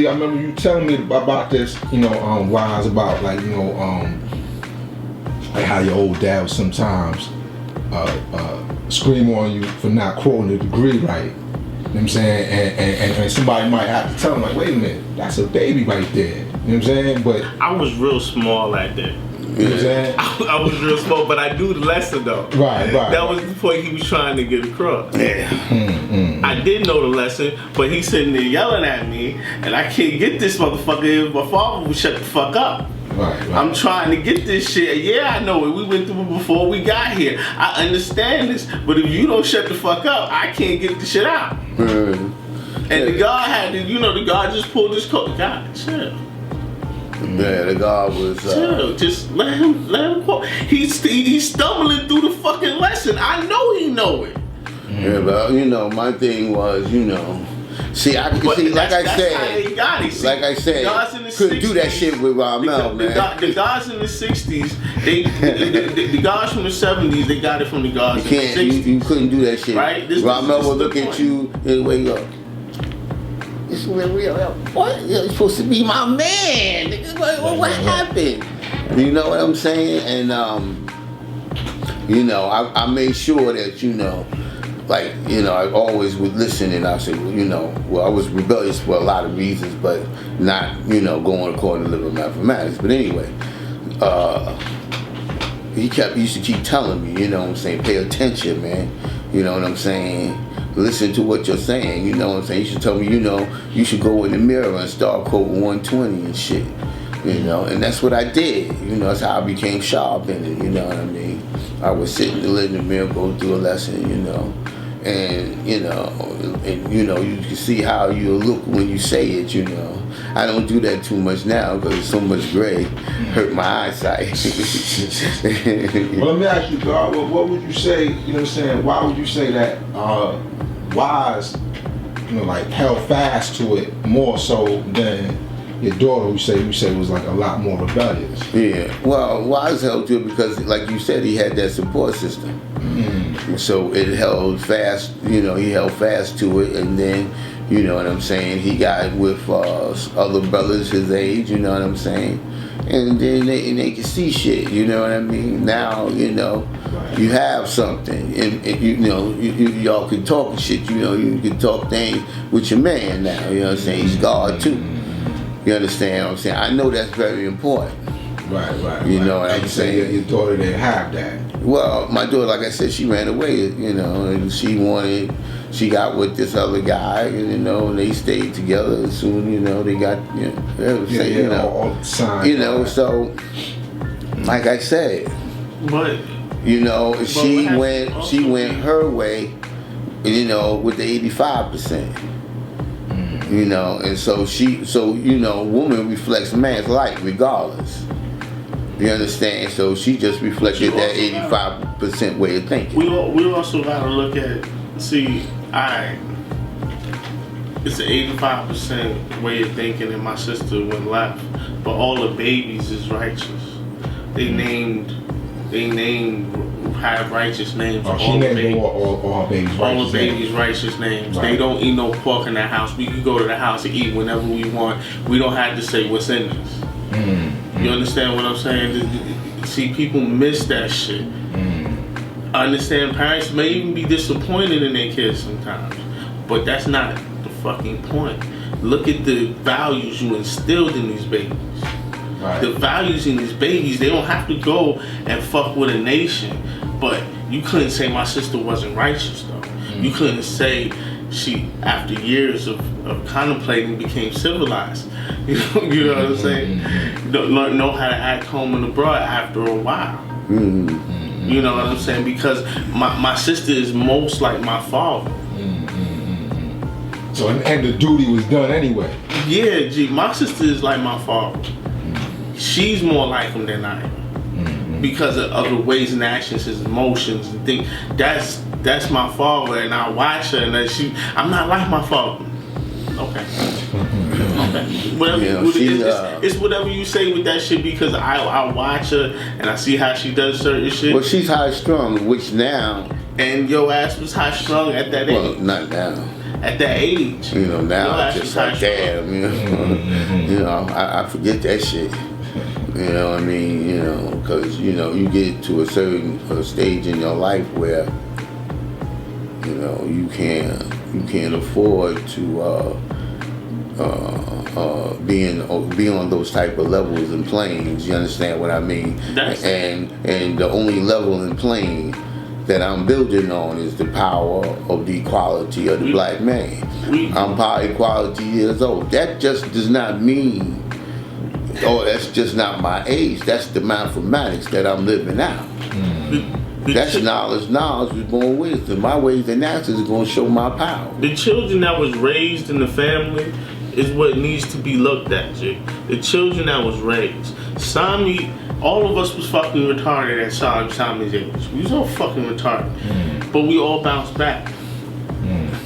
See, I remember you telling me about this, Wise, about like, like how your old dad would sometimes scream on you for not quoting the degree right. You know what I'm saying? And somebody might have to tell him, like, wait a minute, that's a baby right there. You know what I'm saying? But I was real small like that. You know what I'm saying? I was real small, but I knew the lesson though. Right. That was the point he was trying to get across. Yeah. I did know the lesson, but he's sitting there yelling at me, and I can't get this motherfucker if my father would shut the fuck up. Right. I'm trying to get this shit. Yeah, I know it. We went through it before we got here. I understand this, but if you don't shut the fuck up, I can't get the shit out. And the guy had to, the guy just pulled his coat. God, chill. Yeah, the guy was. Chill. Just let him quote. He's stumbling through the fucking lesson. I know he know it. Yeah, but my thing was, see, like I said, couldn't do that shit with Rahmel, man. The guys in the 60s, the guys from the 70s, they got it from the guys in the 60s. You couldn't do that shit. Right? Rahmel will look at you and wake up. This is real. What? You're supposed to be my man. What happened? You know what I'm saying? And I made sure that I always would listen, and I said, I was rebellious for a lot of reasons, but not, going according to liberal mathematics. But anyway, he used to keep telling me, pay attention, man. You know what I'm saying? Listen to what you're saying, you know what I'm saying? You should tell me, you should go in the mirror and start quoting 120 and shit, and that's what I did. That's how I became sharp in it, you know what I mean? I would sit in the mirror, go through a lesson, and you can see how you look when you say it, I don't do that too much now because there's so much gray, hurt my eyesight. Well, let me ask you, God, what would you say, why would you say that Wise, held fast to it more so than your daughter, who you say was like a lot more rebellious? Yeah, well, Wise held to it because, like you said, he had that support system. So it held fast, he held fast to it, and then, you know what I'm saying, he got with other brothers his age, you know what I'm saying, and then they can see shit, you know what I mean. Now, you have something, and y'all can talk shit, you can talk things with your man now, you know what I'm saying. He's God too. You understand what I'm saying? I know that's very important. Right. You know what I'm saying? Your daughter didn't have that. Well, my daughter, like I said, she ran away, and she got with this other guy, and they stayed together. Soon, they got, all signed, so, like I said, but she went her way, with the 85%. And so woman reflects man's life regardless. You understand? So she just reflected that 85% way of thinking. We also gotta look at, it's an 85% way of thinking, and my sister went left, but all the babies is righteous. They have righteous names. She named all her babies righteous names. All the babies righteous names. Right. They don't eat no pork in the house. We can go to the house and eat whenever we want. We don't have to say what's in this. You understand what I'm saying? See, people miss that shit. I understand parents may even be disappointed in their kids sometimes, but that's not the fucking point. Look at the values you instilled in these babies. Right. The values in these babies, they don't have to go and fuck with a nation. But you couldn't say my sister wasn't righteous though. You couldn't say she, after years of contemplating, became civilized. You know what I'm saying? Know how to act home and abroad after a while. You know what I'm saying? Because my sister is most like my father. So and the duty was done anyway. Yeah, my sister is like my father. She's more like him than I am. Because of other ways and actions, his emotions and things. That's my father, and I watch her, and I'm not like my father. Okay. Whatever. It's whatever you say with that shit, because I watch her and I see how she does certain shit. Well, she's high strung, which now. And your ass was high strung at that age. Well, not now. at that age. You know, now Your it's ass just is like, high damn, you know, you know, I forget that shit. You know what I mean? You know, because, you know, you get to a certain stage in your life where, you know, you can't afford to be on those type of levels and planes. You understand what I mean? And the only level and plane that I'm building on is the power of the equality of the black man. I'm power equality years old. That just does not mean, oh, that's just not my age. That's the mathematics that I'm living out. That's knowledge. Knowledge is born wisdom. My ways and answers is going to show my power. The children that was raised in the family is what needs to be looked at, Jake. The children that was raised. Sami, all of us was fucking retarded at Sami's age. We was all fucking retarded. But we all bounced back.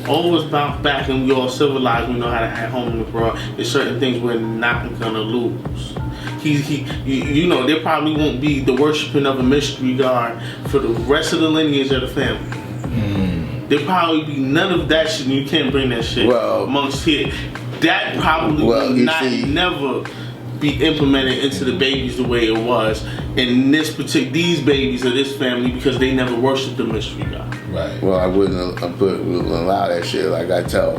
All of us bounced back and we all civilized. We know how to act home and abroad. There's certain things we're not gonna lose. You know, there probably won't be the worshiping of a mystery god for the rest of the lineage of the family. There probably be none of that shit, and you can't bring that shit amongst here. That probably will never be implemented into the babies the way it was in these babies of this family, because they never worshipped the mystery god. Right. Well, I wouldn't allow that shit, like I tell,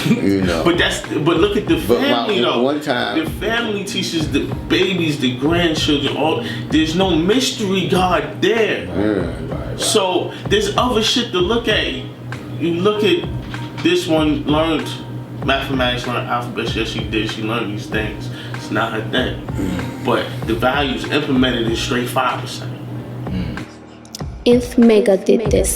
you know. but look at the family though. One time, the family teaches the babies, the grandchildren, there's no mystery god there. Right. So there's other shit to look at. You look at this one, learned mathematics, learned alphabet. Yes, she did. She learned these things. It's not her thing. But the values implemented is straight 5%. INFMEGA did this.